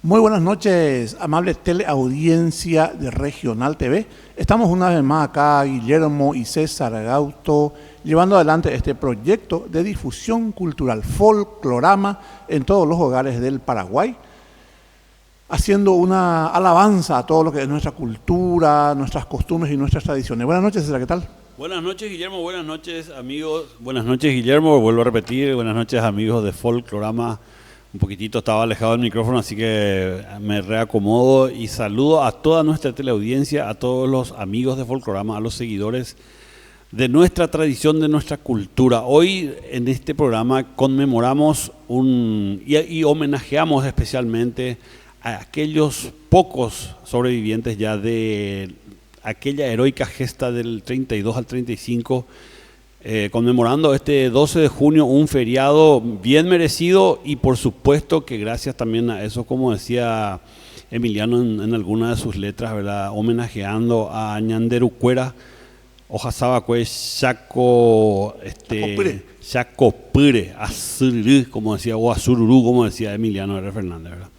Muy buenas noches, amable teleaudiencia de Regional TV. Estamos una vez más acá, Guillermo y César Gauto, llevando adelante este proyecto de difusión cultural, folclorama en todos los hogares del Paraguay, haciendo una alabanza a todo lo que es nuestra cultura, nuestras costumbres y nuestras tradiciones. Buenas noches, César, ¿qué tal? Buenas noches, Guillermo, buenas noches, amigos. Buenas noches, Guillermo, vuelvo a repetir, buenas noches, amigos de Folclorama. Un poquitito estaba alejado del micrófono, así que me reacomodo y saludo a toda nuestra teleaudiencia, a todos los amigos de Folclorama, a los seguidores de nuestra tradición, de nuestra cultura. Hoy en este programa conmemoramos y homenajeamos especialmente a aquellos pocos sobrevivientes ya de aquella heroica gesta del 32 al 35, conmemorando este 12 de junio, un feriado bien merecido y por supuesto que gracias también a eso, como decía Emiliano en alguna de sus letras, ¿verdad? Homenajeando a Ñanderu Cuera, Ojasabacue, Chacopire, Azururu, como decía, o Azururu, como decía Emiliano R. Fernández, ¿verdad?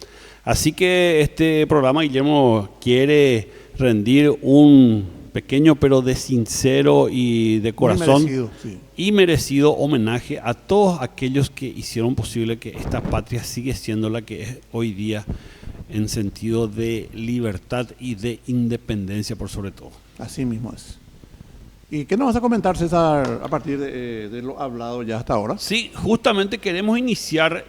Así que este programa, Guillermo, quiere rendir un pequeño pero de sincero y de corazón Merecido, sí. y merecido homenaje a todos aquellos que hicieron posible que esta patria siga siendo la que es hoy día en sentido de libertad y de independencia por sobre todo. Así mismo es. ¿Y qué nos vas a comentar, César, a partir de lo hablado ya hasta ahora? Sí, justamente queremos iniciar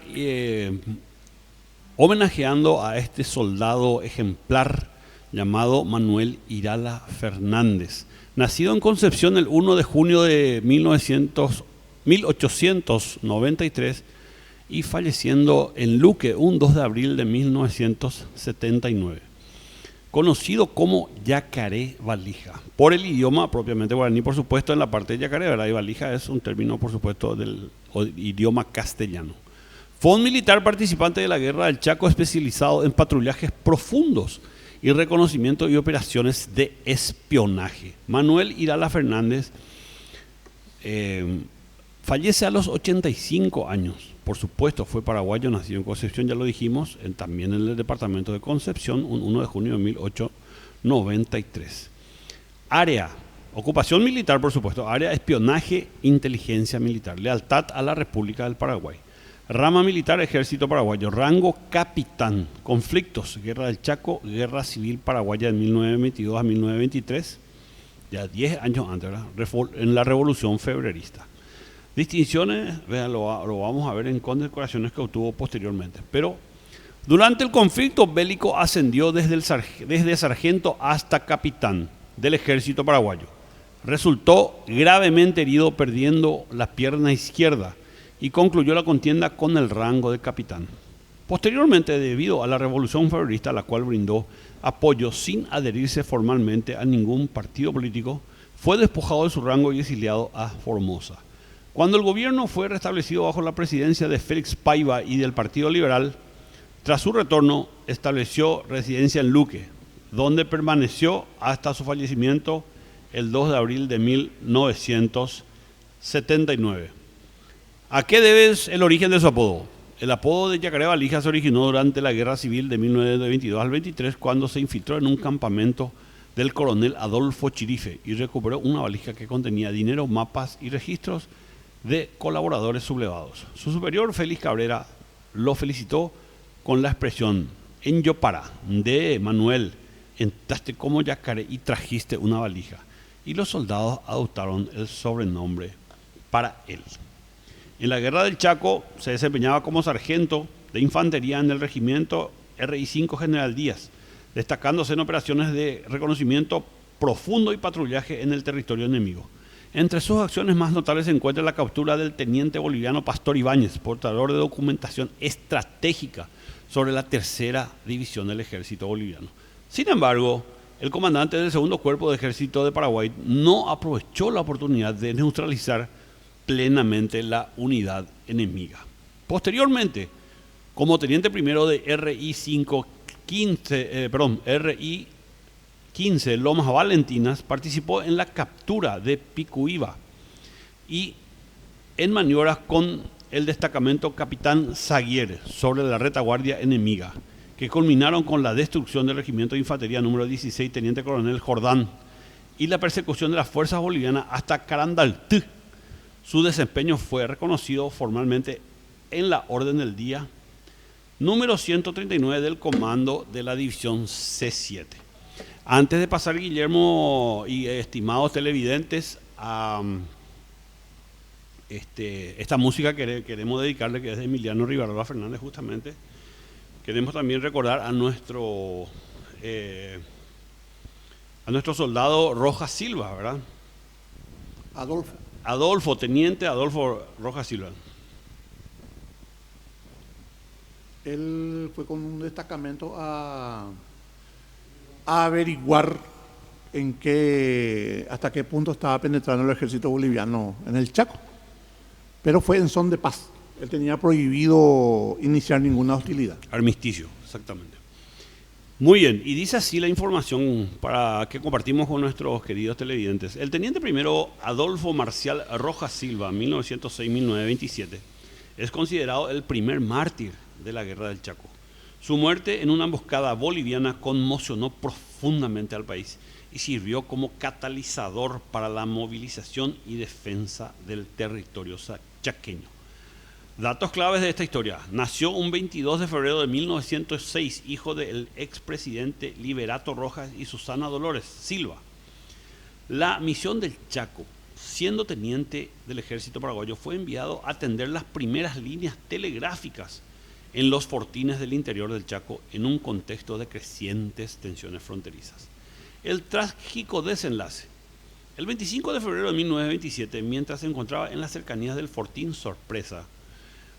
homenajeando a este soldado ejemplar llamado Manuel Irala Fernández, nacido en Concepción el 1 de junio de 1893 y falleciendo en Luque un 2 de abril de 1979. Conocido como Yacaré Valija, por el idioma propiamente guaraní, por supuesto, en la parte de Yacaré, ¿verdad? Y Valija es un término, por supuesto, del idioma castellano. Fue un militar participante de la Guerra del Chaco, especializado en patrullajes profundos y reconocimiento y operaciones de espionaje. Manuel Irala Fernández fallece a los 85 años. Por supuesto, fue paraguayo, nacido en Concepción, ya lo dijimos, también en el departamento de Concepción, un 1 de junio de 1893. Área, ocupación militar, por supuesto, área espionaje, inteligencia militar, lealtad a la República del Paraguay. Rama militar, Ejército Paraguayo. Rango capitán. Conflictos, Guerra del Chaco, Guerra Civil Paraguaya de 1922 a 1923, ya 10 años antes, ¿verdad? En la Revolución Febrerista. Distinciones, lo vamos a ver en condecoraciones que obtuvo posteriormente. Pero durante el conflicto bélico ascendió desde sargento hasta capitán del Ejército Paraguayo. Resultó gravemente herido, perdiendo la pierna izquierda, y concluyó la contienda con el rango de capitán. Posteriormente, debido a la Revolución Febrerista, a la cual brindó apoyo sin adherirse formalmente a ningún partido político, fue despojado de su rango y exiliado a Formosa. Cuando el gobierno fue restablecido bajo la presidencia de Félix Paiva y del Partido Liberal, tras su retorno estableció residencia en Luque, donde permaneció hasta su fallecimiento el 2 de abril de 1979. ¿A qué debes el origen de su apodo? El apodo de Yacaré Valija se originó durante la Guerra Civil de 1922 al 23, cuando se infiltró en un campamento del coronel Adolfo Chirife y recuperó una valija que contenía dinero, mapas y registros de colaboradores sublevados. Su superior, Félix Cabrera, lo felicitó con la expresión "En yo para, de Manuel, entraste como Yacaré y trajiste una valija", y los soldados adoptaron el sobrenombre para él. En la Guerra del Chaco se desempeñaba como sargento de infantería en el regimiento RI-5 General Díaz, destacándose en operaciones de reconocimiento profundo y patrullaje en el territorio enemigo. Entre sus acciones más notables se encuentra la captura del teniente boliviano Pastor Ibáñez, portador de documentación estratégica sobre la tercera división del ejército boliviano. Sin embargo, el comandante del segundo cuerpo de ejército de Paraguay no aprovechó la oportunidad de neutralizar plenamente la unidad enemiga. Posteriormente, como teniente primero de RI-15 Lomas Valentinas, participó en la captura de Picuíba y en maniobras con el destacamento Capitán Zaguier sobre la retaguardia enemiga, que culminaron con la destrucción del Regimiento de Infantería número 16, Teniente Coronel Jordán, y la persecución de las fuerzas bolivianas hasta Carandaltú. Su desempeño fue reconocido formalmente en la orden del día número 139 del comando de la división C7. Antes de pasar, Guillermo y estimados televidentes, a esta música que queremos dedicarle, que es de Emiliano Rivarola Fernández justamente, queremos también recordar a nuestro soldado Rojas Silva, ¿verdad? Teniente Adolfo Rojas Silva. Él fue con un destacamento a averiguar hasta qué punto estaba penetrando el ejército boliviano en el Chaco. Pero fue en son de paz. Él tenía prohibido iniciar ninguna hostilidad. Armisticio, exactamente. Muy bien, y dice así la información para que compartimos con nuestros queridos televidentes. El teniente primero Adolfo Marcial Rojas Silva, 1906-1927, es considerado el primer mártir de la Guerra del Chaco. Su muerte en una emboscada boliviana conmocionó profundamente al país y sirvió como catalizador para la movilización y defensa del territorio chaqueño. Datos claves de esta historia. Nació un 22 de febrero de 1906, hijo del expresidente Liberato Rojas y Susana Dolores Silva. La misión del Chaco, siendo teniente del ejército paraguayo, fue enviado a atender las primeras líneas telegráficas en los fortines del interior del Chaco en un contexto de crecientes tensiones fronterizas. El trágico desenlace. El 25 de febrero de 1927, mientras se encontraba en las cercanías del Fortín Sorpresa,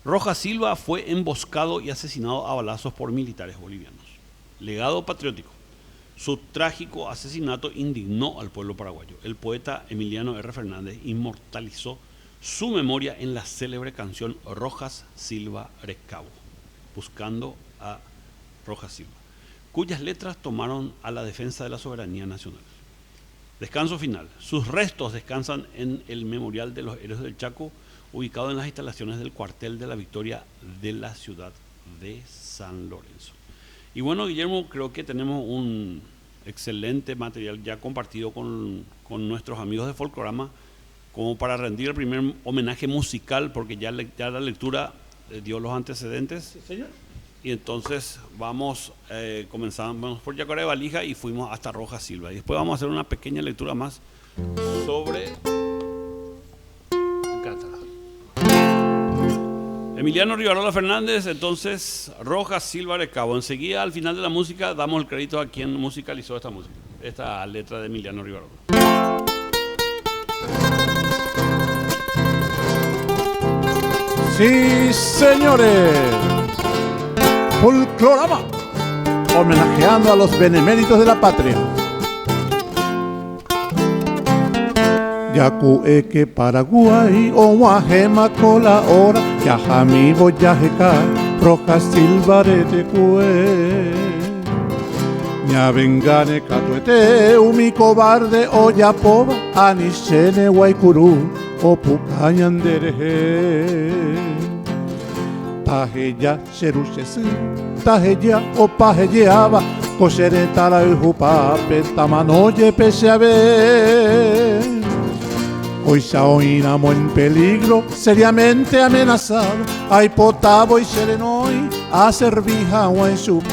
Rojas Silva fue emboscado y asesinado a balazos por militares bolivianos. Legado patriótico. Su trágico asesinato indignó al pueblo paraguayo. El poeta Emiliano R. Fernández inmortalizó su memoria en la célebre canción Rojas Silva Recabo, buscando a Rojas Silva, cuyas letras tomaron a la defensa de la soberanía nacional. Descanso final. Sus restos descansan en el Memorial de los Héroes del Chaco, ubicado en las instalaciones del cuartel de la Victoria de la ciudad de San Lorenzo. Y bueno, Guillermo, creo que tenemos un excelente material ya compartido con nuestros amigos de Folclorama, como para rendir el primer homenaje musical, porque ya la lectura dio los antecedentes. Sí, señor. Y entonces comenzamos por Yacaré Valija y fuimos hasta Rojas Silva. Y después vamos a hacer una pequeña lectura más sobre Emiliano Rivarola Fernández, entonces Rojas Silva Recabo. Enseguida, al final de la música, damos el crédito a quien musicalizó esta música, esta letra de Emiliano Rivarola. Sí, señores. Folclorama, homenajeando a los beneméritos de la patria. Yacueque Paraguay, Oaxema cola hora, Yajami Boyajeca, Rojas Silvarete cue. Ñavengane Catuete, Umi cobarde Oyapoba, Anishene Guaycurú, Opucañandereje. Tajeya Cheruchesí, Tajeya Opajeyeaba, Cochereta la Ujupape, Tamanoye Pecheabe. Hoy Saoinamo en peligro, seriamente amenazado. Hay potabo y serenoy, a servija o en su pe.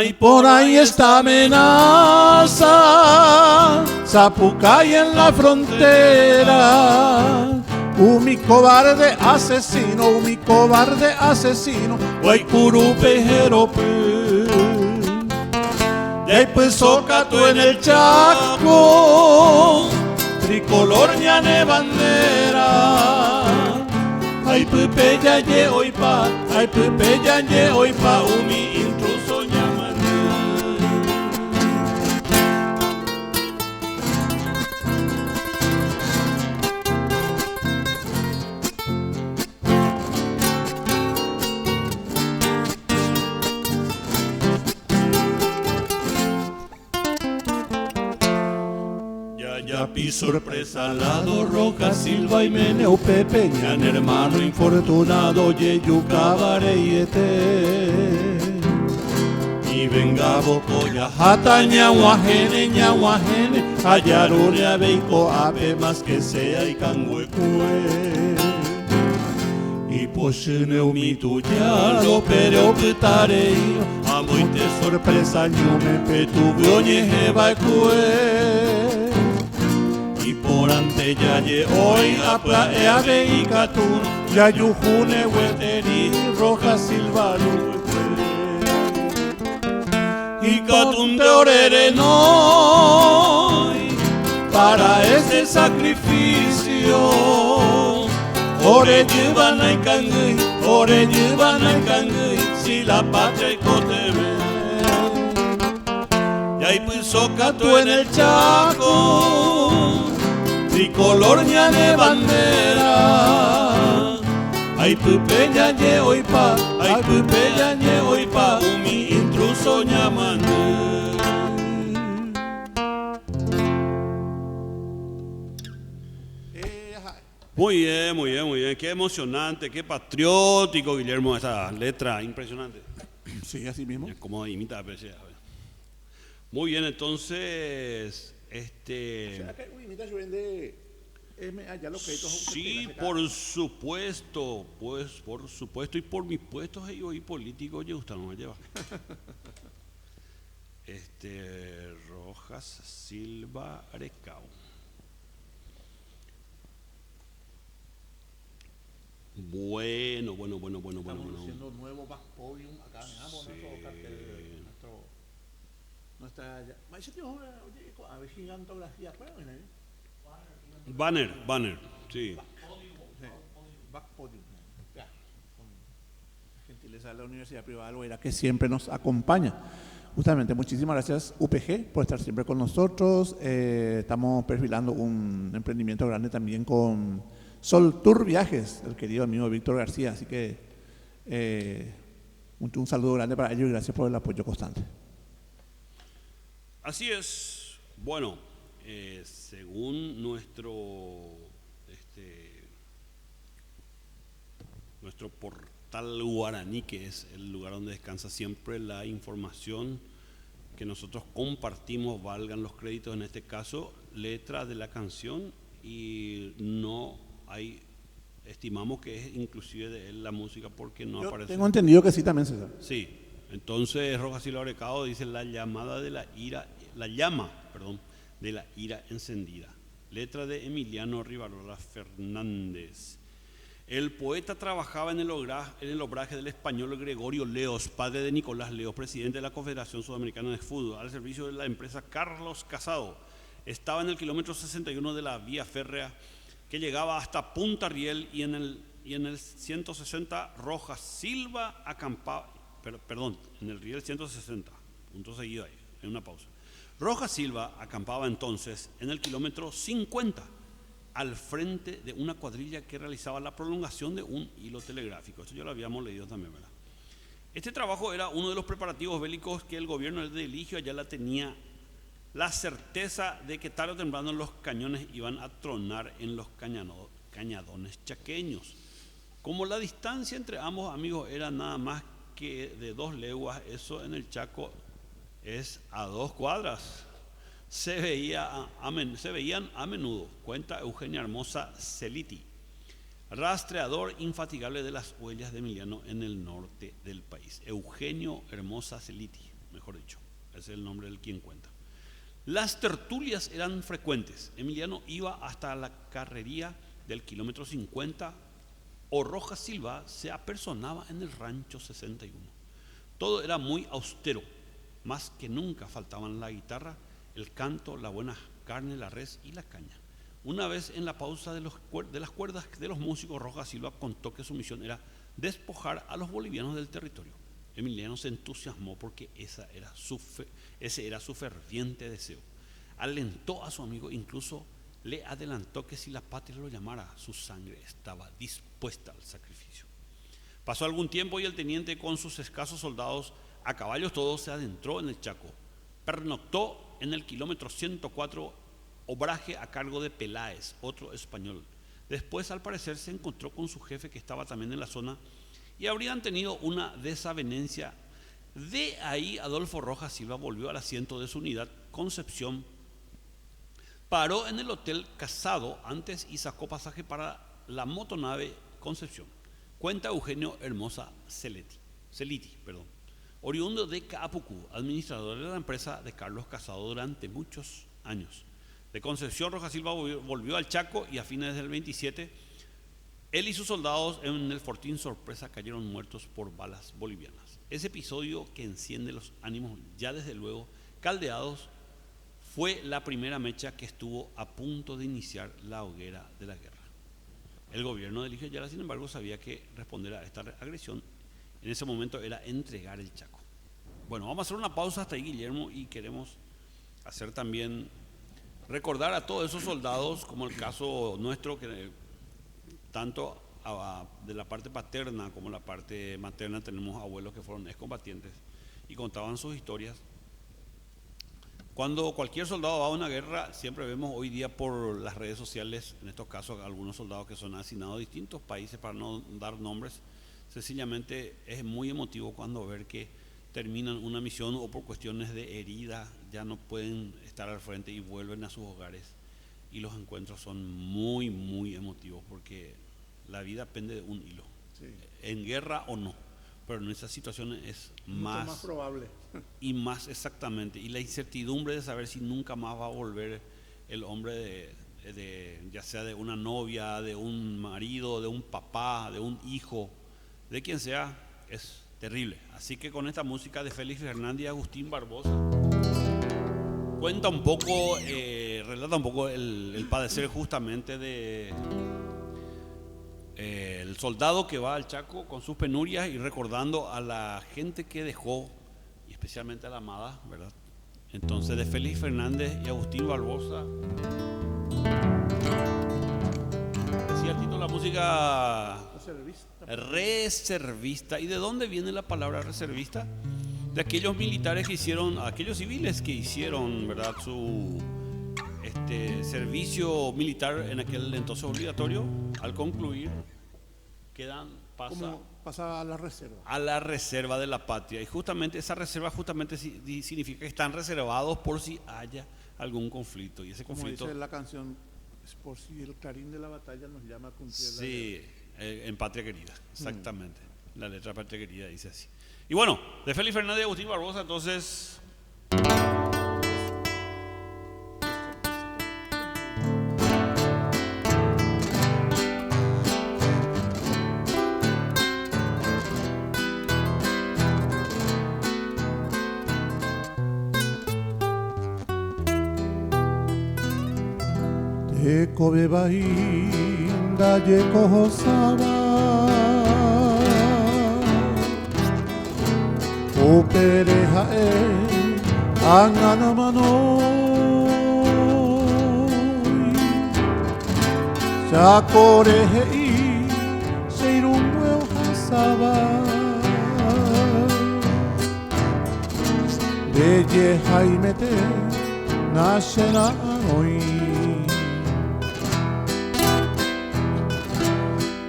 Y por ahí está amenaza, Zapucay en la frontera. Mi cobarde asesino, mi cobarde asesino, Guaycurupe Jerope. Y ahí pues Zócato en el Chaco, tricolor ñane bandera. Ay Pepe ya ye oipa, ay Pepe ya ye oipa, umi intruso ñamane. Ayapi, sorpresa, Lado, Rojas, Silva y Meneu, Pepe, Ñan, hermano infortunado, Yeyu, Cabareyete. Y venga bocoya, Jata, Ñahuajene, Ayarone, Abeiko, Abe, más que sea y Canhuecue. Y poshene umituya, pero petarei, amoite sorpresa, ñume petubio, ñejeba, cue. Y por ante ya ye hoy apra eave y catun, ya yujune hueteri, roja silvaru. Y catun te orere no, para ese sacrificio. Ore llevan a cangui, si la patria y coteme. Y ahí puso Cato en el Chaco, tricolor ñane bandera. Ay pupeña ñe oipa, umi intruso ñamane. Muy bien. Qué emocionante, qué patriótico, Guillermo, esta letra impresionante. Sí, así mismo. Como imita a veces. Muy bien, entonces, ¿será que imita de allá los créditos? Sí, por supuesto, y por mis puestos y políticos, yo usted no me lleva. Rojas, Silva, Arecao. Bueno. Estamos haciendo nuevo back podium acá en ambos, nuestro cartel, nuestra... A ver, gigantografía, Banner, sí. Back podium. Ya. Con la gentileza de la Universidad Privada Loera, que siempre nos acompaña. Justamente, muchísimas gracias UPG por estar siempre con nosotros. Estamos perfilando un emprendimiento grande también con Sol Tour Viajes, el querido amigo Víctor García, así que un saludo grande para ellos y gracias por el apoyo constante. Así es. Bueno, según nuestro portal guaraní, que es el lugar donde descansa siempre la información que nosotros compartimos, valgan los créditos en este caso, letra de la canción, y no estimamos que es inclusive de él la música porque no aparece. Tengo entendido que sí también, César. Sí, entonces Rojas Silva Arecao dice la llama de la ira encendida. Letra de Emiliano Rivarola Fernández. El poeta trabajaba en el obraje del español Gregorio Leos, padre de Nicolás Leos, presidente de la Confederación Sudamericana de Fútbol, al servicio de la empresa Carlos Casado. Estaba en el kilómetro 61 de la vía férrea que llegaba hasta Punta Riel, y en el 160 Rojas Silva acampaba, en el riel 160, punto seguido ahí, en una pausa. Rojas Silva acampaba entonces en el kilómetro 50, al frente de una cuadrilla que realizaba la prolongación de un hilo telegráfico. Esto ya lo habíamos leído también, ¿verdad? Este trabajo era uno de los preparativos bélicos que el gobierno de Eligio Ayala tenía la certeza de que tarde o temprano los cañones iban a tronar en los cañadones chaqueños. Como la distancia entre ambos amigos era nada más que de 2 leguas, eso en el Chaco es a 2 cuadras. Se veían a menudo, cuenta Eugenia Hermosa Celiti, rastreador infatigable de las huellas de Emiliano en el norte del país. Eugenio Hermosa Celiti, mejor dicho, ese es el nombre del quien cuenta. Las tertulias eran frecuentes. Emiliano iba hasta la carrería del kilómetro 50 o Rojas Silva se apersonaba en el rancho 61. Todo era muy austero, más que nunca faltaban la guitarra, el canto, la buena carne, la res y la caña. Una vez en la pausa de las cuerdas de los músicos, Rojas Silva contó que su misión era despojar a los bolivianos del territorio. Emiliano se entusiasmó porque ese era su ferviente deseo. Alentó a su amigo, incluso le adelantó que si la patria lo llamara, su sangre estaba dispuesta al sacrificio. Pasó algún tiempo y el teniente, con sus escasos soldados a caballos todos, se adentró en el Chaco. Pernoctó en el kilómetro 104 obraje a cargo de Peláez, otro español. Después, al parecer, se encontró con su jefe que estaba también en la zona y habrían tenido una desavenencia. De ahí, Adolfo Rojas Silva volvió al asiento de su unidad Concepción, paró en el Hotel Casado antes y sacó pasaje para la motonave Concepción. Cuenta Eugenio Hermosa Celiti, oriundo de Caapucú, administrador de la empresa de Carlos Casado durante muchos años. De Concepción, Rojas Silva volvió al Chaco y a fines del 27, él y sus soldados en el Fortín Sorpresa cayeron muertos por balas bolivianas. Ese episodio que enciende los ánimos ya desde luego caldeados fue la primera mecha que estuvo a punto de iniciar la hoguera de la guerra. El gobierno de Eligio Ayala, sin embargo, sabía que responder a esta agresión en ese momento era entregar el Chaco. Bueno, vamos a hacer una pausa hasta ahí, Guillermo, y queremos hacer también recordar a todos esos soldados, como el caso nuestro, que tanto de la parte paterna como la parte materna tenemos abuelos que fueron excombatientes y contaban sus historias. Cuando cualquier soldado va a una guerra, siempre vemos hoy día por las redes sociales, en estos casos, algunos soldados que son asignados a distintos países, para no dar nombres. Sencillamente es muy emotivo cuando ver que terminan una misión o por cuestiones de herida ya no pueden estar al frente y vuelven a sus hogares, y los encuentros son muy, muy emotivos, porque la vida pende de un hilo, sí, en guerra o no, pero en esas situaciones es más probable y más exactamente, y la incertidumbre de saber si nunca más va a volver el hombre ya sea de una novia, de un marido, de un papá, de un hijo, de quien sea, es terrible. Así que con esta música de Félix Fernández y Agustín Barbosa, cuenta un poco, relata un poco el padecer justamente de el soldado que va al Chaco con sus penurias y recordando a la gente que dejó, y especialmente a la amada, ¿verdad? Entonces, de Félix Fernández y Agustín Barbosa, decía el título de la música reservista. ¿Y de dónde viene la palabra reservista? De aquellos militares que hicieron, aquellos civiles que hicieron, ¿verdad?, su servicio militar en aquel entonces obligatorio. Al concluir, pasa a la reserva. A la reserva de la patria. Y justamente esa reserva significa que están reservados por si haya algún conflicto. Y ese conflicto, como dice la canción, es por si el clarín de la batalla nos llama a cumplir la guerra. En Patria Querida, exactamente. La letra Patria Querida dice así. Y bueno, de Félix Fernández y Agustín Barbosa, entonces... Kobe bainda yeko saba opereja angana manoi sakorehe seirumwe hasaba beye haimete nashena oi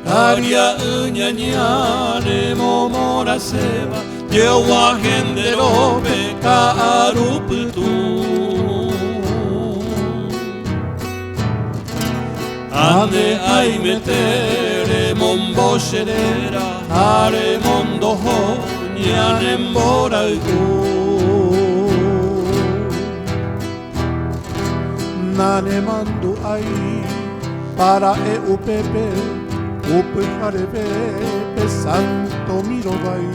Aria uñañane momora seba Yewa gendero peka aruputu Ande ai metere mombo sherera Are mondo ho ñanembora Nane mandu ai para EUPP Upe jarebe santo mirobai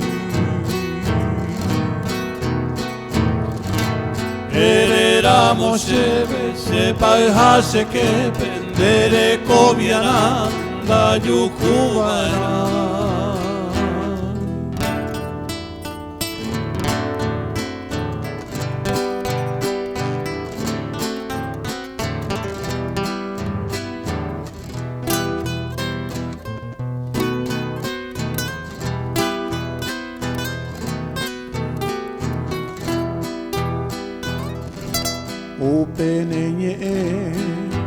Herera moshebe sepa hase que pendere kobiananda yukubana upenenye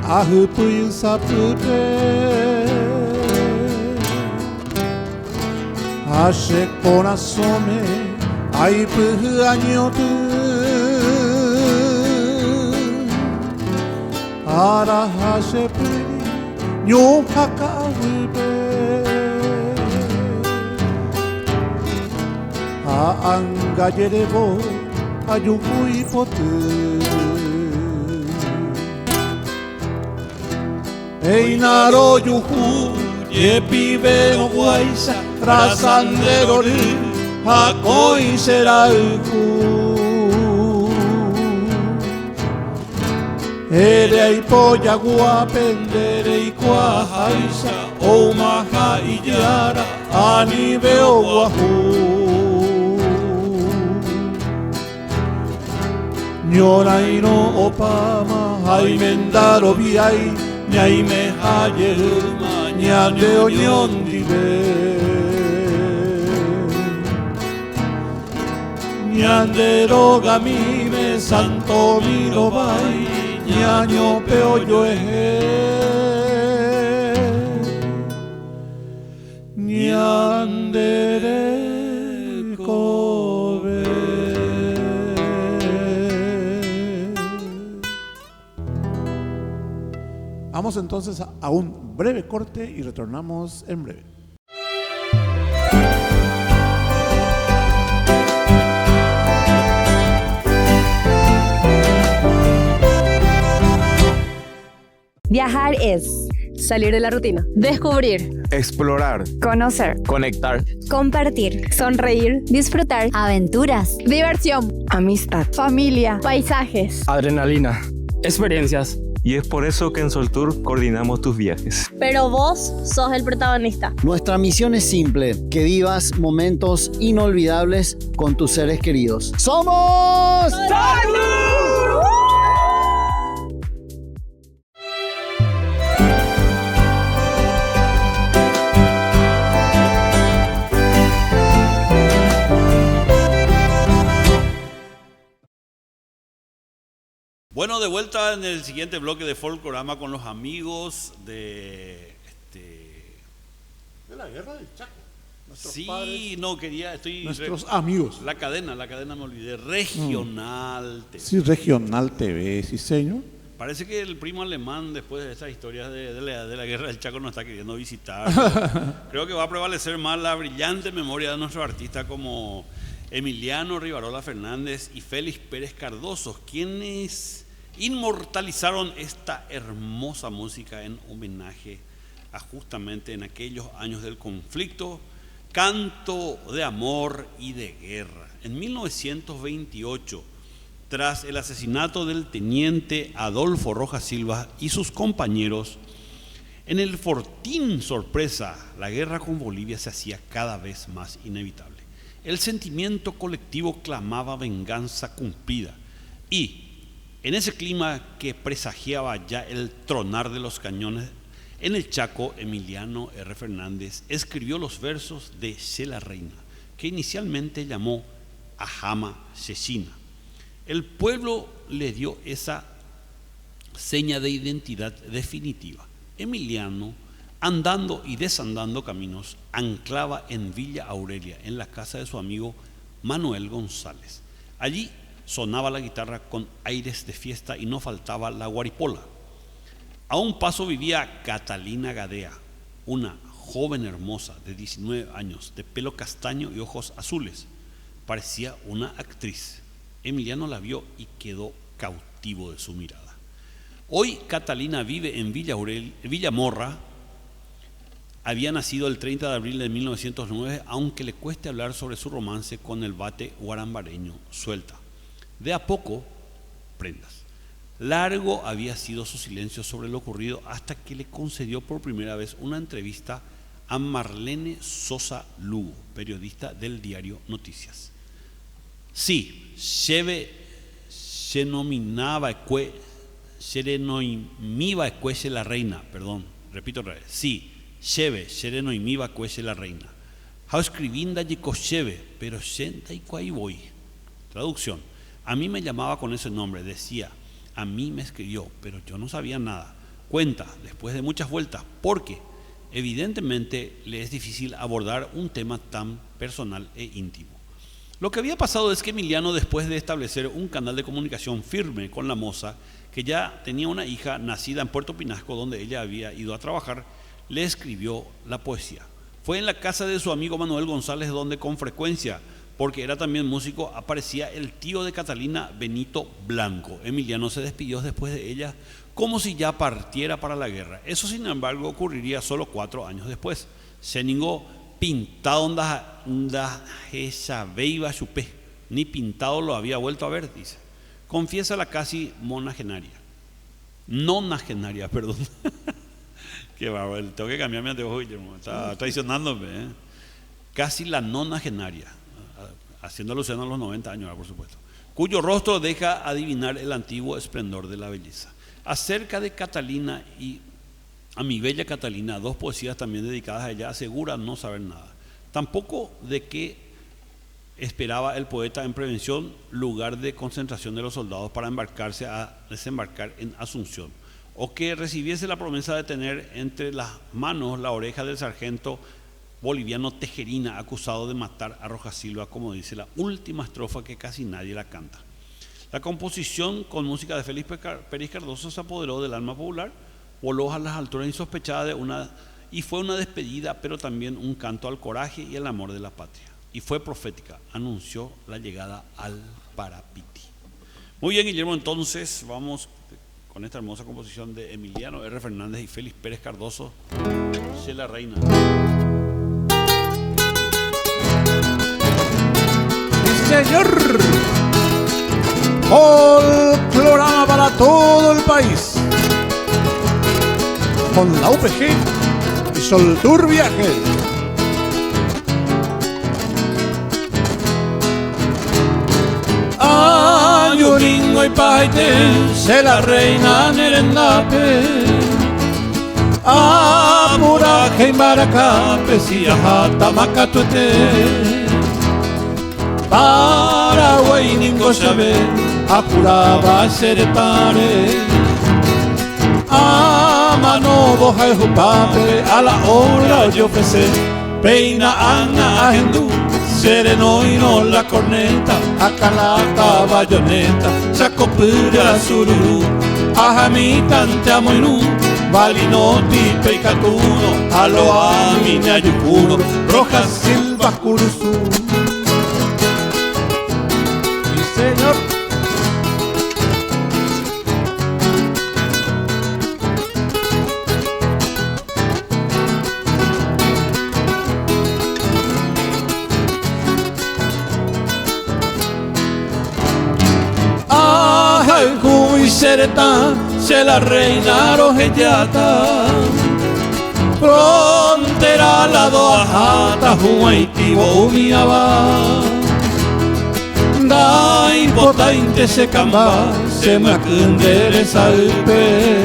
ahupuyu sapupe ashe corazome aipuhu añotu ara hashe puri nyo hakahupe Aangayerevo ayukui potu Einaro yuhu yepibe no guaisa Rasanderori hakoi serauku Erei poya guapendere ikua haisa Omaha iyara anibeo guahu Nyorai no opama haimendaro biai Nyaime hayeruma nyandeo nyondibe Nyandero gamime santo miro bai Nyanyo peo yoehe Nyandere kobe. Vamos entonces a un breve corte y retornamos en breve. Viajar es salir de la rutina, descubrir, explorar, conocer, conectar, compartir, sonreír, disfrutar, aventuras, diversión, amistad, familia, paisajes, adrenalina, experiencias. Y es por eso que en Soltour coordinamos tus viajes. pero vos sos el protagonista. Nuestra misión es simple, que vivas momentos inolvidables con tus seres queridos. ¡Somos! Bueno, de vuelta en el siguiente bloque de Folklorama con los amigos de la guerra del Chaco. Sí, padres, no quería, nuestros amigos. La cadena me olvidé, Regional TV. Sí, Regional TV, sí señor. Parece que el primo alemán, después de estas historias de la guerra del Chaco, nos está queriendo visitar. Creo que va a prevalecer más la brillante memoria de nuestros artistas como Emiliano Rivarola Fernández y Félix Pérez Cardoso, quienes inmortalizaron esta hermosa música en homenaje a justamente en aquellos años del conflicto, canto de amor y de guerra. En 1928, tras el asesinato del teniente Adolfo Rojas Silva y sus compañeros, en el Fortín Sorpresa, la guerra con Bolivia se hacía cada vez más inevitable. El sentimiento colectivo clamaba venganza cumplida y, en ese clima que presagiaba ya el tronar de los cañones, en el Chaco, Emiliano R. Fernández escribió los versos de Che la Reina, que inicialmente llamó Ajama Chechina. El pueblo le dio esa seña de identidad definitiva. Emiliano, andando y desandando caminos, anclaba en Villa Aurelia, en la casa de su amigo Manuel González. Allí sonaba la guitarra con aires de fiesta y no faltaba la guaripola. A un paso vivía Catalina Gadea, una joven hermosa de 19 años, de pelo castaño y ojos azules. Parecía una actriz. Emiliano la vio y quedó cautivo de su mirada. Hoy Catalina vive en Villa Morra. Había nacido el 30 de abril de 1909, aunque le cueste hablar sobre su romance con el bate guarambareño Suelta. De a poco, prendas. Largo había sido su silencio sobre lo ocurrido hasta que le concedió por primera vez una entrevista a Marlene Sosa Lugo, periodista del diario Noticias. Sí, la reina, perdón, repito otra vez. Sí, Cheve, sereno y miva cuece la reina. How escribinda y cocheve, pero senta y cuay voy. Traducción. A mí me llamaba con ese nombre, decía, A mí me escribió, pero yo no sabía nada. Cuenta, después de muchas vueltas, porque evidentemente le es difícil abordar un tema tan personal e íntimo. Lo que había pasado es que Emiliano, después de establecer un canal de comunicación firme con la moza, que ya tenía una hija nacida en Puerto Pinasco, donde ella había ido a trabajar, le escribió la poesía. Fue en la casa de su amigo Manuel González, donde con frecuencia, porque era también músico, aparecía el tío de Catalina, Benito Blanco. Emiliano se despidió después de ella como si ya partiera para la guerra. Eso, sin embargo, ocurriría solo 4 años después. Se ningó pintado esa beiba chupé, ni pintado lo había vuelto a ver, dice. Confiesa la casi nonagenaria, perdón. Qué bárbaro, tengo que cambiar mi anteojo, Guillermo, está traicionándome, ¿eh? Casi la nonagenaria, haciendo alusión a los 90 años, por supuesto, cuyo rostro deja adivinar el antiguo esplendor de la belleza. Acerca de Catalina y A mi bella Catalina, 2 poesías también dedicadas a ella, asegura no saber nada. Tampoco de qué esperaba el poeta en Prevención, lugar de concentración de los soldados para embarcarse a desembarcar en Asunción, o que recibiese la promesa de tener entre las manos la oreja del sargento boliviano Tejerina, acusado de matar a Rojas Silva, como dice la última estrofa que casi nadie la canta. La composición con música de Félix Pérez Cardoso se apoderó del alma popular, voló a las alturas insospechadas y fue una despedida, pero también un canto al coraje y al amor de la patria. Y fue profética, anunció la llegada al Parapiti. Muy bien, Guillermo, entonces vamos con esta hermosa composición de Emiliano R. Fernández y Félix Pérez Cardoso, Se la Reina. ¡Sí, señor! Folclorama para todo el país, con la UPG y Soltour Viajes. Ayuringo y Paite, se la reina Nerendape, Apuraje y Maracape, Siyajata Macatuete, Paraguay Ningo Xavé, Apuraba Seretare, Amano Boja y Jupape, a la hora yo ofrecer, Peina Ana Agendú, Sereno y no la corneta, Acalata bayoneta, Chacopura Sururu, Ajamita Moinú, Balinoti Peicatuno, Aloa Miñayucuno, Rojas Silva Curuzú. Sí, señor. Sereta, se la reina Rojellata, frontera la doajata, Huaitibo Umiaba, da impotente se camba, se me acundere salpe,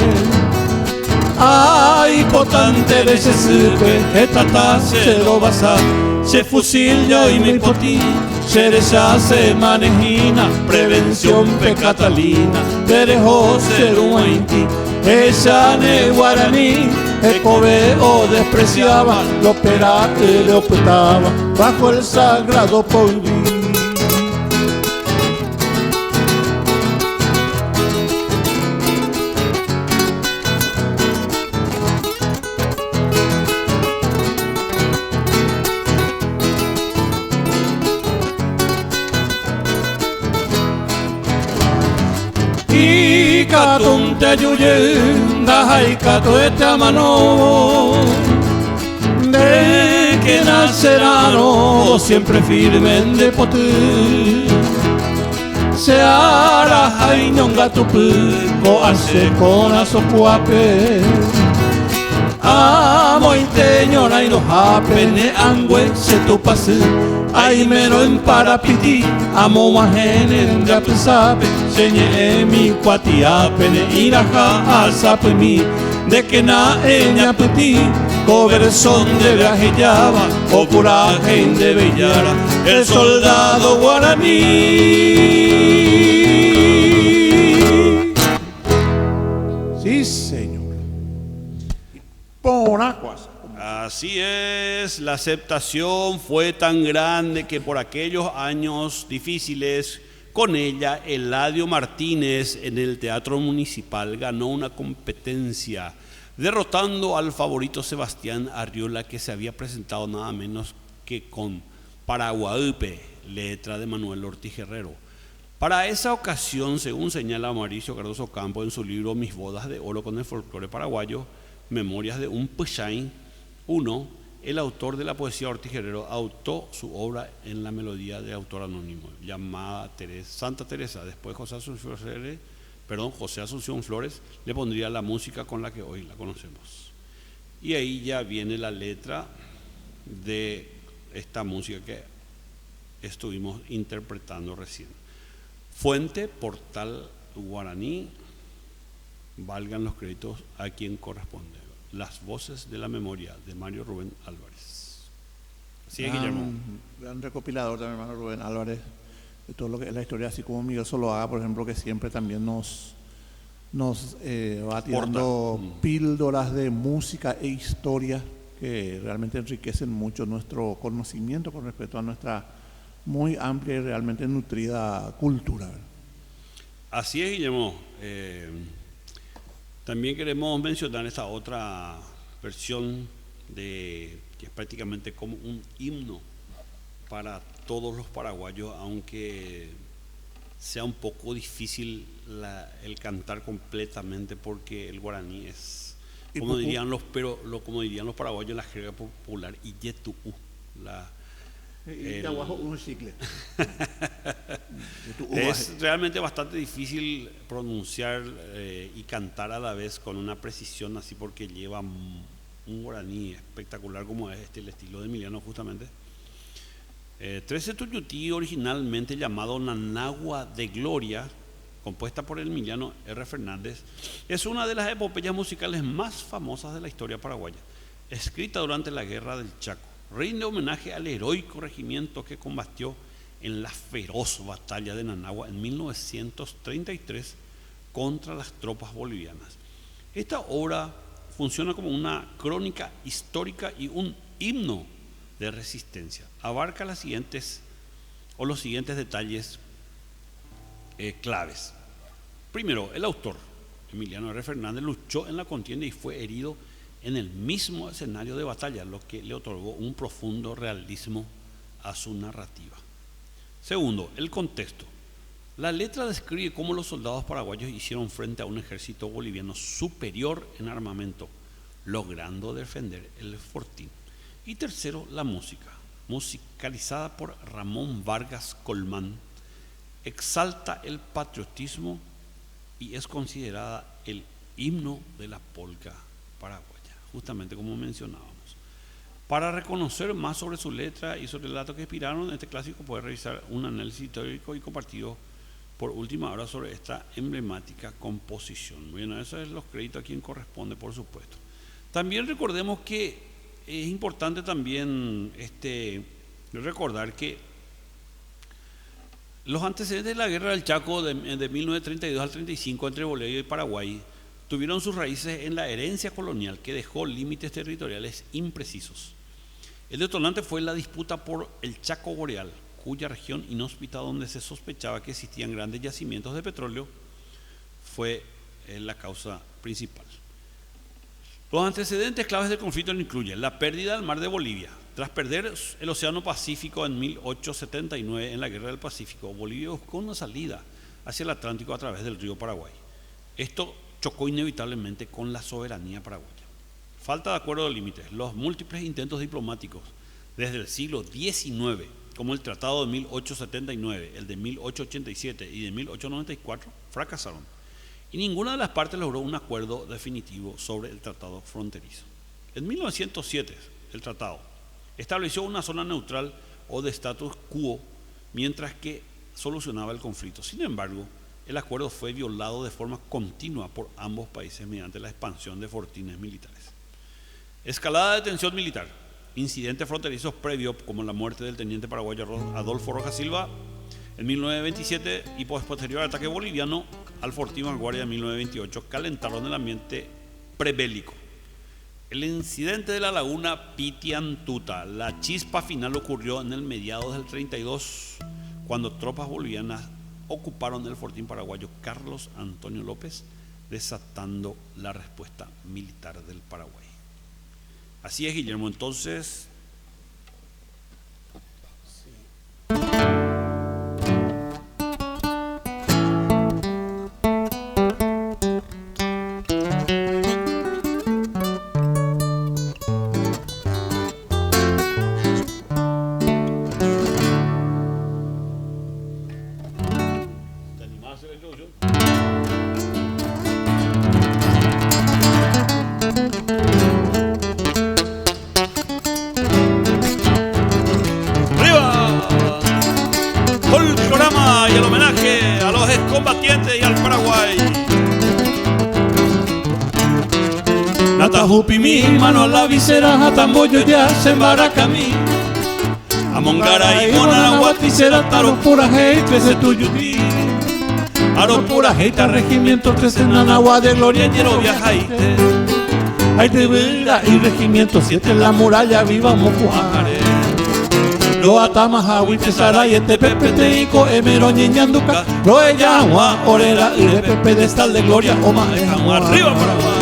ay potente de se sirve, etata se lo basa, se fusillo y mi poti. Cereza se manejina, prevención pe Catalina, Terejo ser un haití, esa ne guaraní, el coveo despreciaba, lo perate le ocultaba, bajo el sagrado polví. Katunte ayuyen, dahai kato este amano, de que nacerano siempre firmen de potu, se hará hay ñonga tupu, ko hace con asocuape, amo inteño na no hape ne angüe se tu pase. Ay mero en Parapiti, amo majene en Rapisape, señe mi cuatiape, ne iraja asape mi, de que na eña peti, coberson de viajellaba, o curaje de Bellara, el soldado guaraní. Sí, señor. Ponacuas. Así es, la aceptación fue tan grande que por aquellos años difíciles, con ella Eladio Martínez en el Teatro Municipal ganó una competencia, derrotando al favorito Sebastián Arriola, que se había presentado nada menos que con Paraguaype, letra de Manuel Ortiz Herrero. Para esa ocasión, según señala Mauricio Cardoso Campo en su libro Mis bodas de oro con el folclore paraguayo, Memorias de un Puchain, el autor de la poesía Ortiz Herrero adoptó su obra en la melodía de autor anónimo llamada Santa Teresa. Después José Asunción Flores le pondría la música con la que hoy la conocemos. Y ahí ya viene la letra de esta música que estuvimos interpretando recién. Fuente, portal guaraní, valgan los créditos a quien corresponde. Las voces de la memoria de Mario Rubén Álvarez. Así es, Guillermo. Gran recopilador también, Mario Rubén Álvarez, de todo lo que es la historia, así como Miguel Zuluaga, por ejemplo, que siempre también nos va tirando píldoras de música e historia que realmente enriquecen mucho nuestro conocimiento con respecto a nuestra muy amplia y realmente nutrida cultura. Así es, Guillermo. También queremos mencionar esta otra versión que es prácticamente como un himno para todos los paraguayos, aunque sea un poco difícil el cantar completamente, porque el guaraní es, como dirían los paraguayos en la jerga popular, Iyetu'u, un chicle. Es realmente bastante difícil pronunciar y cantar a la vez con una precisión así, porque lleva un guaraní espectacular como es el estilo de Emiliano justamente. 13 Tuyutí, originalmente llamado Nanagua de Gloria, compuesta por Emiliano R. Fernández, es una de las epopeyas musicales más famosas de la historia paraguaya, escrita durante la Guerra del Chaco. Rinde homenaje al heroico regimiento que combatió en la feroz batalla de Nanagua en 1933 contra las tropas bolivianas. Esta obra funciona como una crónica histórica y un himno de resistencia. Abarca los siguientes detalles claves. Primero, el autor, Emiliano R. Fernández, luchó en la contienda y fue herido en el mismo escenario de batalla, lo que le otorgó un profundo realismo a su narrativa. Segundo, el contexto. La letra describe cómo los soldados paraguayos hicieron frente a un ejército boliviano superior en armamento, logrando defender el fortín. Y tercero, la música, musicalizada por Ramón Vargas Colmán, exalta el patriotismo y es considerada el himno de la polca paraguaya, justamente como mencionábamos. Para reconocer más sobre su letra y sobre el dato que inspiraron este clásico, puede revisar un análisis histórico y compartido por Última Hora sobre esta emblemática composición. Bueno, esos son los créditos a quien corresponde, por supuesto. También recordemos que es importante también recordar que los antecedentes de la Guerra del Chaco de 1932 al 35 entre Bolivia y Paraguay tuvieron sus raíces en la herencia colonial que dejó límites territoriales imprecisos. El detonante fue la disputa por el Chaco Boreal, cuya región inhóspita donde se sospechaba que existían grandes yacimientos de petróleo fue la causa principal. Los antecedentes claves del conflicto incluyen la pérdida del mar de Bolivia. Tras perder el Océano Pacífico en 1879 en la Guerra del Pacífico, Bolivia buscó una salida hacia el Atlántico a través del río Paraguay. Esto chocó inevitablemente con la soberanía paraguaya. Falta de acuerdo de límites. Los múltiples intentos diplomáticos desde el siglo XIX, como el Tratado de 1879, el de 1887 y de 1894, fracasaron. Y ninguna de las partes logró un acuerdo definitivo sobre el tratado fronterizo. En 1907, el tratado estableció una zona neutral o de status quo mientras que solucionaba el conflicto. Sin embargo, el acuerdo fue violado de forma continua por ambos países mediante la expansión de fortines militares. Escalada de tensión militar, incidentes fronterizos previos como la muerte del teniente paraguayo Adolfo Rojas Silva, En 1927 y posterior al ataque boliviano al Fortín Vanguardia en 1928 calentaron el ambiente prebélico. El incidente de la laguna Pitiantuta, la chispa final ocurrió en el mediados del 32, cuando tropas bolivianas ocuparon el fortín paraguayo Carlos Antonio López, desatando la respuesta militar del Paraguay. Así es, Guillermo, entonces... Natajupi mi mano a la visera, Jatamboyo ya se embaracami. Amongara y Monanahuaticera, Taro pura hate, 13 tuyuti. Aro pura hate, regimiento 13 Nanagua de Gloria, Ñero viajaite. Ay de vida y regimiento 7 en la muralla, viva Mocuajare. Lo atamajawi te saray, este pepe te ico, emero ñeñanduca. Lo ella agua, orera y de pepe de estal de Gloria, oma ejamua. Arriba Paraguay.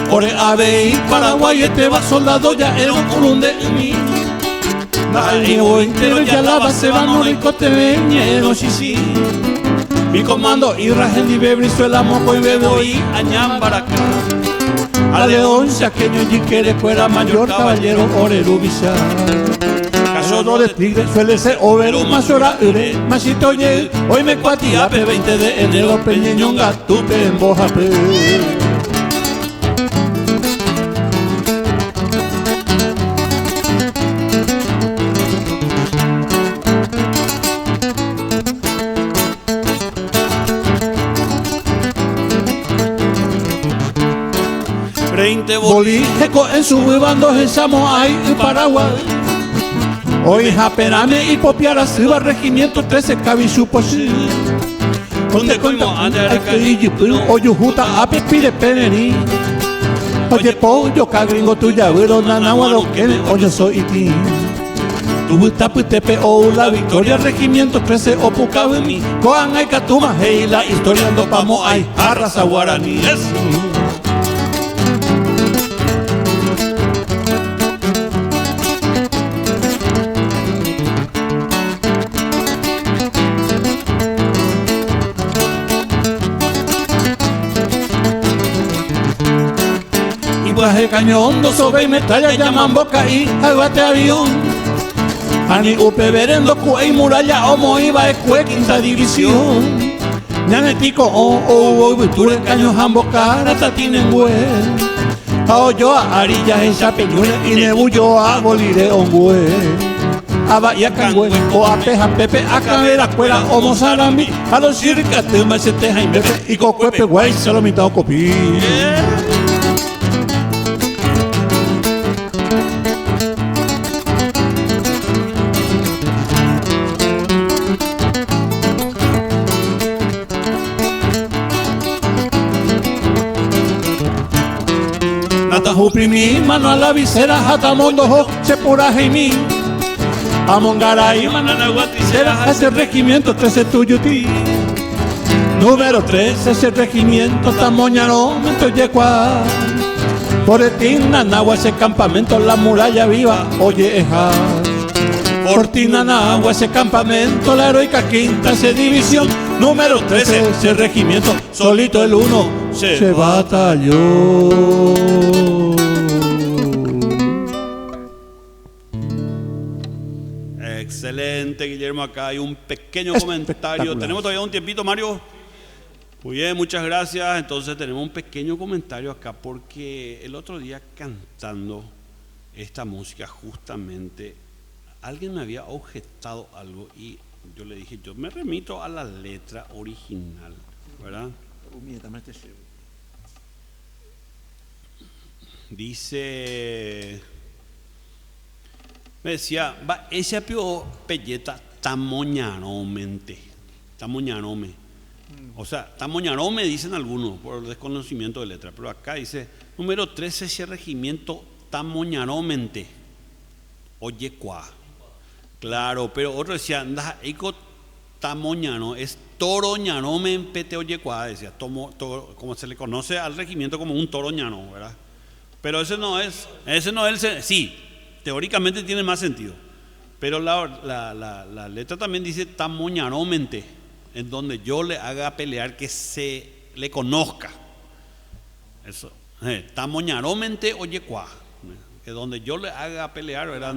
Ore ave y Paraguay, este va soldado ya era un curunde en mí. Nadie voy entero ya la base va no ricote veñero sí. Mi comando y rajen y bebrizuela moco y bebo y añambaracá. A león saqueño y quiere fuera mayor caballero oreru visa. Caso de tigre suele ser overu más hora ure masito ye. Hoy me cuatiape 20 de enero peñeñonga tupe en bojape. Bolijeco en su bando en Samoay y Paraguay. Hoy japerame y popiara suba regimiento 13 cabichuposi. Donde coimo ande que oyujuta a pepire peneri. Oye pollo cagringo tuya vero nanagua lo que oye soy ti. Tu gusta putepe o la victoria regimiento 13 opucabemi. Coan ay catuma hey la historia ando pamo ay arrasa guaraní. El cañón, dos sobre y metralla llaman boca y aguate avión. Ani upe verendo cuey muralla homo iba escue quinta división. Ñanetico o viture caños ambos caras tatinen güey. Aoyo a arillas en chapeñuela y nebullo a bolire on güey. A bahía cangüey o a peja pepe a cabera cuela o mozarambi. A los circas te macete jaime y cocuepe güey se lo mitad copí. Natajupi mi mano a la visera, Jatamondojo se pura jaimí. Amongara y Mananahuaticera, ese regimiento 13 tuyuti. Número 13, ese regimiento Tamoñano, Mento Yecua. Por el Tinanagua, ese campamento, la muralla viva, oye eja. Por Tinanagua, ese campamento, la heroica quinta, esa división. Número 13, ese regimiento, solito el 1 se batalló. Excelente, Guillermo. Acá hay un pequeño comentario. Tenemos todavía un tiempito, Mario. Muy bien, muchas gracias. Entonces tenemos un pequeño comentario acá porque el otro día cantando esta música justamente alguien me había objetado algo y yo le dije, yo me remito a la letra original, ¿verdad? Dice, me decía, va, ese apio pelleta tamoñaramente, tamoñarome. O sea, tamoñarome dicen algunos por desconocimiento de letra, pero acá dice, número 13, ese regimiento tamoñaromente, oye cuá. Claro, pero otro decía, anda, eco tamoñano, es toroñanome en pete oye cuá, decía, como se le conoce al regimiento como un toroñano, ¿verdad? Pero ese no es sí, teóricamente tiene más sentido, pero la letra también dice tamoñaromente, en donde yo le haga pelear que se le conozca. Eso, tamoñaromente oye cuá, que donde yo le haga pelear, ¿verdad?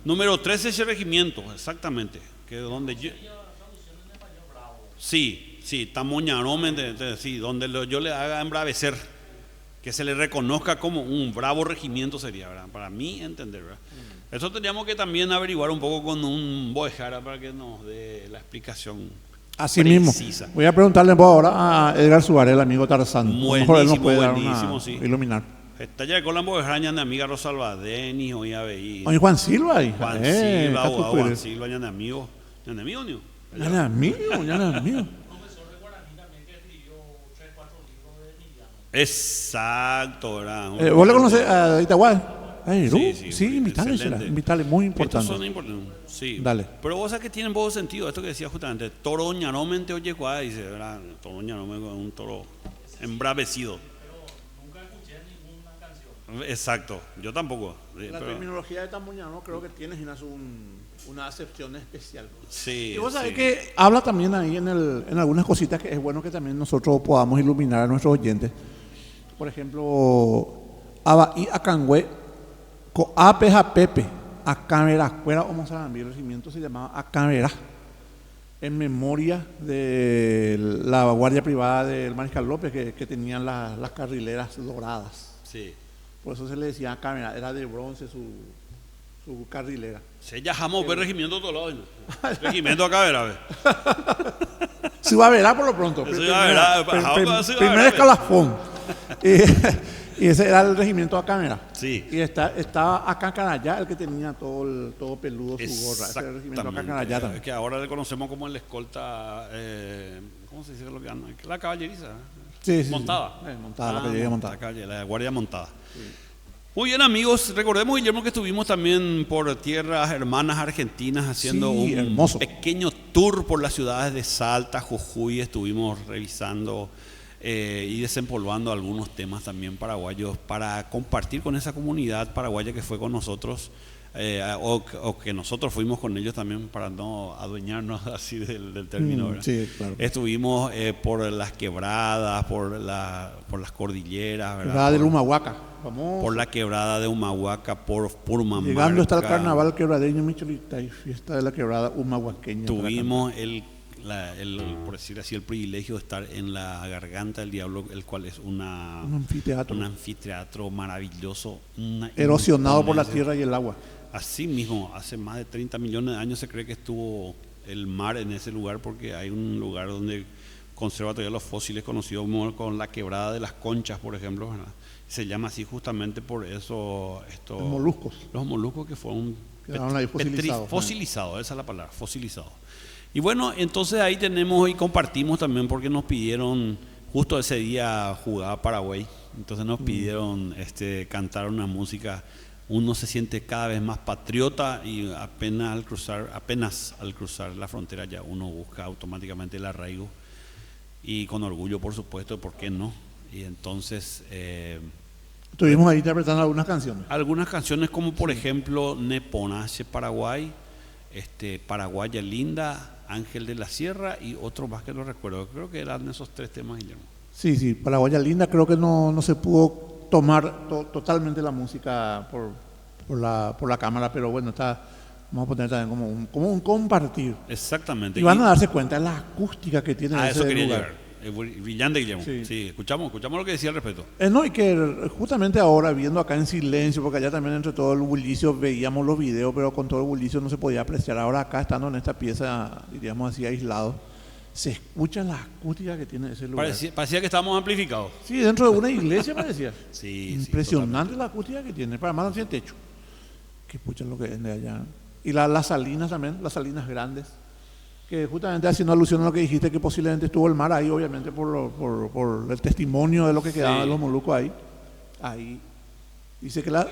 Número 13 ese regimiento, exactamente, que donde yo... Sí, tamoñaromente, sí, donde yo le haga embravecer, que se le reconozca como un bravo regimiento sería, ¿verdad? Para mí entender, ¿verdad? Eso tendríamos que también averiguar un poco con un Boejara para que nos dé la explicación Así precisa. mismo. Voy a preguntarle ahora a Edgar Suárez, el amigo Tarzán. A lo mejor él nos puede dar sí. iluminar. Está ya con la Boejara, mi amiga Rosa Albadeni, hoy a ver. Oye, Juan Silva ahí. Juan Silva, Juan Silva, ya amigo. ¿Ya amigo, niño? Ya amigo. Exacto, ¿verdad? ¿Vos le conocés a Itaguay? Sí, excelente. invitale, muy importante. Estos son importantes, sí. Dale. Pero vos sabés que tienen poco sentido, esto que decía justamente, toroñaromente oye cuá, dice, ¿verdad? Toroñaromente con un toro embravecido. Pero nunca escuché ninguna canción. Exacto, yo tampoco. La terminología de tamoñano creo que tiene una acepción especial. Sí. Y vos sabés que habla también ahí en algunas cositas que es bueno que también nosotros podamos iluminar a nuestros oyentes. Por ejemplo, Abaí Acangüe, Coapeja Pepe, Acamera, fuera o el regimiento se llamaba Acamera, en memoria de la guardia privada del Mariscal López que tenían las carrileras doradas. Sí. Por eso se le decía Acamera, era de bronce su carrilera. Se llamamos ver regimiento todo lado, ¿no? Regimiento Acamera. Ciudad por lo pronto. Primer escalafón. Y ese era el regimiento Acamera. Sí. Y estaba Acancarayá, el que tenía todo peludo su gorra. Ese era el regimiento Acancarayá también. Que ahora le conocemos como el escolta, ¿cómo se dice lo que llaman? La caballeriza. Sí. Montada. Montada, la caballería montada. La guardia montada. Sí. Muy bien, amigos, recordemos, Guillermo, que estuvimos también por tierras hermanas argentinas haciendo un pequeño tour por las ciudades de Salta, Jujuy. Estuvimos revisando y desempolvando algunos temas también paraguayos para compartir con esa comunidad paraguaya que fue con nosotros, o que nosotros fuimos con ellos también, para no adueñarnos así del término. Sí, claro. Estuvimos por las quebradas, por las cordilleras, ¿verdad? Quebrada del Humahuaca, famoso. Por la quebrada de Humahuaca, por Purmamarca. Llegando hasta el carnaval quebradeño Michelita y fiesta de la quebrada humahuaqueña. Tuvimos por decir así, el privilegio de estar en la Garganta del Diablo, el cual es un anfiteatro maravilloso, erosionado por la tierra y el agua. Así mismo, hace más de 30 millones de años se cree que estuvo el mar en ese lugar, porque hay un lugar donde conserva todavía los fósiles conocidos como con la quebrada de las Conchas, por ejemplo, ¿verdad? Se llama así justamente por eso. Los moluscos que fueron fosilizados, esa es la palabra, fosilizados. Y bueno, entonces ahí tenemos y compartimos también, porque nos pidieron, justo ese día jugaba Paraguay, entonces nos pidieron cantar una música. Uno se siente cada vez más patriota y apenas al cruzar la frontera ya uno busca automáticamente el arraigo, y con orgullo, por supuesto, ¿por qué no? Y entonces estuvimos ahí interpretando algunas canciones. Algunas canciones como por ejemplo Neponache Paraguay, Paraguaya Linda, Ángel de la Sierra y otro más que no recuerdo. Creo que eran esos 3 temas, Guillermo. Sí, Paraguaya Linda, creo que no se pudo tomar totalmente la música por la cámara, pero bueno, vamos a poner también como un compartir. Exactamente. Y van a darse cuenta de la acústica que tiene ese lugar. brillante, Guillermo. Sí. Sí, escuchamos lo que decía al respecto. No, y que justamente ahora, viendo acá en silencio, porque allá también entre todo el bullicio veíamos los videos, pero con todo el bullicio no se podía apreciar. Ahora acá, estando en esta pieza, diríamos así, aislado, se escucha la acústica que tiene ese lugar. Parecía que estábamos amplificados. Sí, dentro de una iglesia parecía. Sí, Impresionante la acústica que tiene. Para más no tiene techo. Que escuchan lo que es de allá. Y las salinas también, las salinas grandes. Que justamente haciendo alusión a lo que dijiste, que posiblemente estuvo el mar ahí, obviamente por el testimonio de lo que quedaba de los Molucos ahí. Ahí. Dice que la...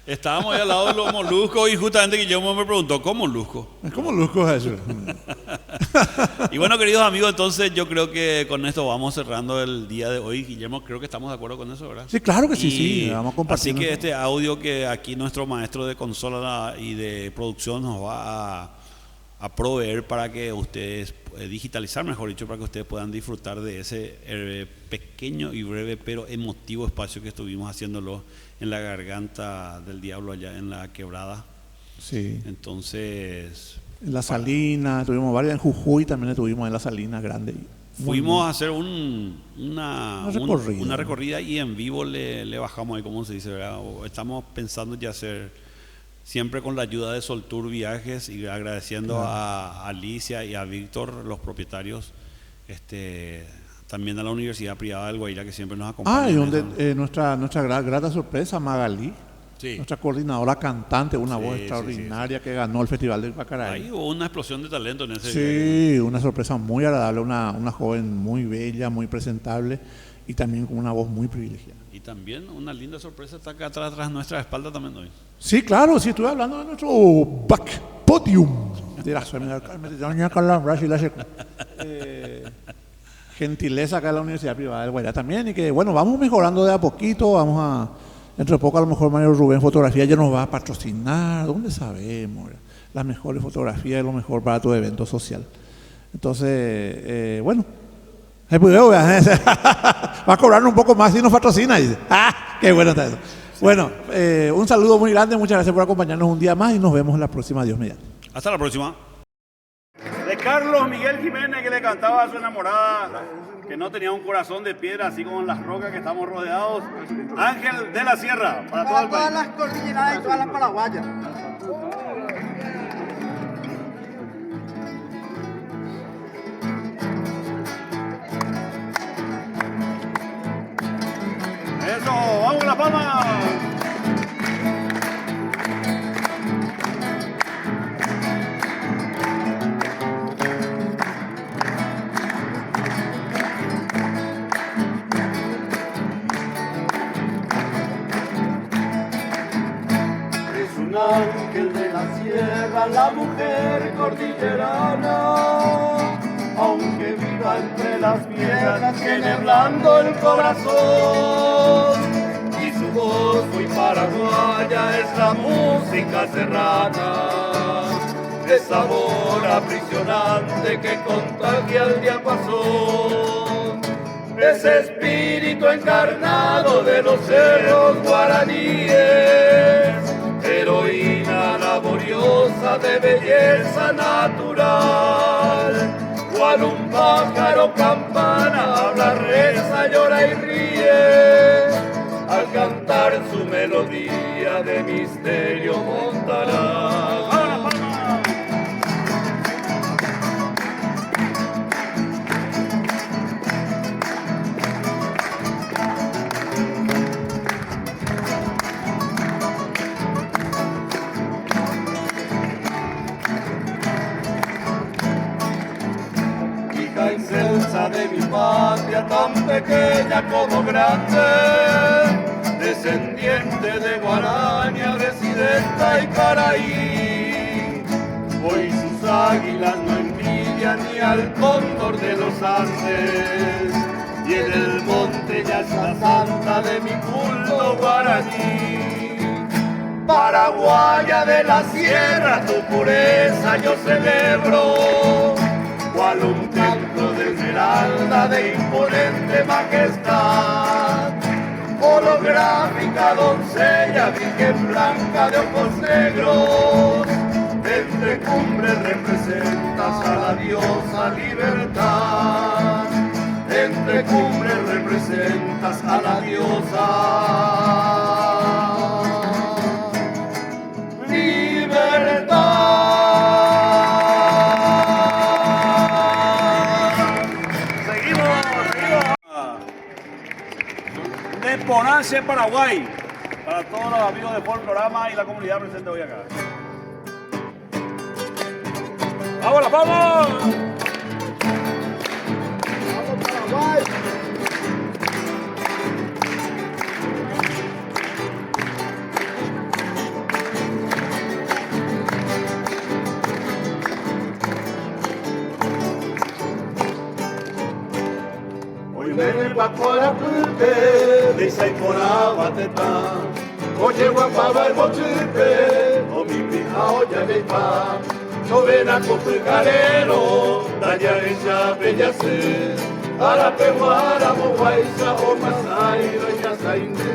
Estábamos ahí al lado de los moluscos y justamente Guillermo me preguntó, ¿cómo molusco? ¿Cómo Lusco es eso? Y bueno, queridos amigos, entonces yo creo que con esto vamos cerrando el día de hoy. Guillermo, creo que estamos de acuerdo con eso, ¿verdad? Sí, claro que sí, Y sí. Vamos a compartir. Así que este audio que aquí nuestro maestro de consola y de producción nos va a proveer para que ustedes, digitalizar mejor dicho, para que ustedes puedan disfrutar de ese pequeño y breve pero emotivo espacio que estuvimos haciéndolo en la garganta del diablo allá en la quebrada. Sí. Entonces... En la Salina, tuvimos varias, en Jujuy también estuvimos en la Salina grande. Fuimos a hacer una recorrida. recorrida y en vivo le bajamos ahí, como se dice, ¿verdad? Estamos pensando ya hacer, siempre con la ayuda de Soltour Viajes y agradeciendo a Alicia y a Víctor, los propietarios, también a la Universidad Privada del Guairá, que siempre nos acompaña. Ah, y donde nuestra grata sorpresa, Magalí, Sí. nuestra coordinadora cantante, una voz Sí, extraordinaria que ganó el Festival del Pacaraí. Ahí hubo una explosión de talento en ese Sí, una sorpresa muy agradable, una joven muy bella, muy presentable y también con una voz muy privilegiada. Y también una linda sorpresa está acá atrás, tras nuestra espalda también hoy. Sí, claro, sí, estuve hablando de nuestro back podium. Gentileza acá en la Universidad Privada del Guairá también, y que bueno, vamos mejorando de a poquito, dentro de poco a lo mejor Mario Rubén Fotografía ya nos va a patrocinar, ¿dónde sabemos? Las mejores fotografías es lo mejor para tu evento social. Entonces, bueno, va a cobrar un poco más y nos patrocina, dice. ¡Ah! ¡Qué bueno está eso! Bueno, un saludo muy grande, muchas gracias por acompañarnos un día más y nos vemos la próxima, Dios mediante. Hasta la próxima. De Carlos Miguel Jiménez, que le cantaba a su enamorada que no tenía un corazón de piedra, así como en las rocas que estamos rodeados. Ángel de la Sierra, para todo el país. Todas las cordilleranas y todas las paraguayas. Eso, vamos con las palmas. Ángel de la sierra, la mujer cordillerana, aunque viva entre las piedras, tiene blando el corazón, y su voz muy paraguaya es la música serrana, de sabor aprisionante que contagia el diapasón, ese espíritu encarnado de los cerros guaraníes, heroína laboriosa de belleza natural, cual un pájaro campana habla, reza, llora y ríe, al cantar su melodía de misterio montará. Excelsa de mi patria, tan pequeña como grande, descendiente de Guaraña, residenta y Caraí. Hoy sus águilas no envidian ni al cóndor de los Andes, y en el monte ya está santa de mi culto guaraní. Paraguaya de la sierra, tu pureza yo celebro, cual un templo de esmeralda de imponente majestad, holográfica doncella, virgen blanca de ojos negros, entre cumbres representas a la diosa libertad. Entre cumbres representas a la diosa libertad. Seguimos. Desponancia en Paraguay. Para todos los amigos de Folklorama y la comunidad presente hoy acá. ¡Vámonos, vamos! Hoy me bajo la pulpe, de Saipora Bateta. Oye, guapaba el mochipe, o mi pija olla de pan. Novena con galero, dañarecha bellase. Arapeguara moguaisa o masai doña sainde.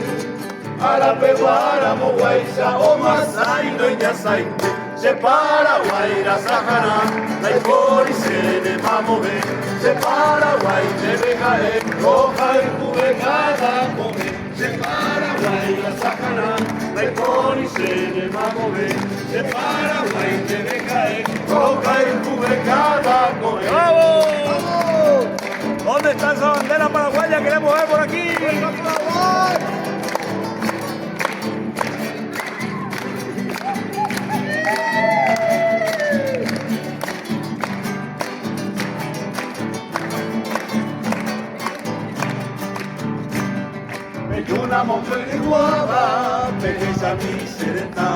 Arapeguara moguaisa o masai doña sainde. Se Paraguay la Sahara, la Ipori se de mamove. Se Paraguay se vejae, roja y cubecada come. Se Paraguay la Sahara, la Ipori se de mamove. Se Paraguay se vejae, roja y cubecada come. ¡Vamos! ¿Dónde está esa bandera paraguaya? Queremos ver por aquí. Una monte de guava, pejeza mi sereta,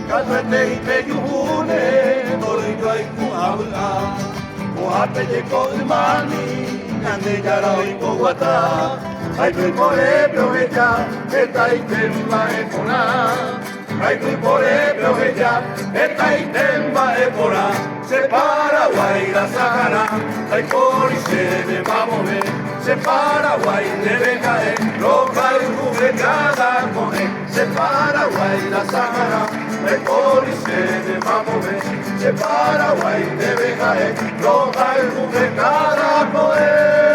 calvete y peyujune, torrillo y cuabla, moate lleco el mani, ande yara y coguata, ay tu por ella, esta y temba e pona, ay tu por ella, esta y temba e pona, se Paraguay la Sahara, ay por y se de mamome. Se Paraguay debe caer, roja y cubrecada coge. Se Paraguay la Sahara, el police de mamove. Se Paraguay debe caer, roja y cubrecada coge.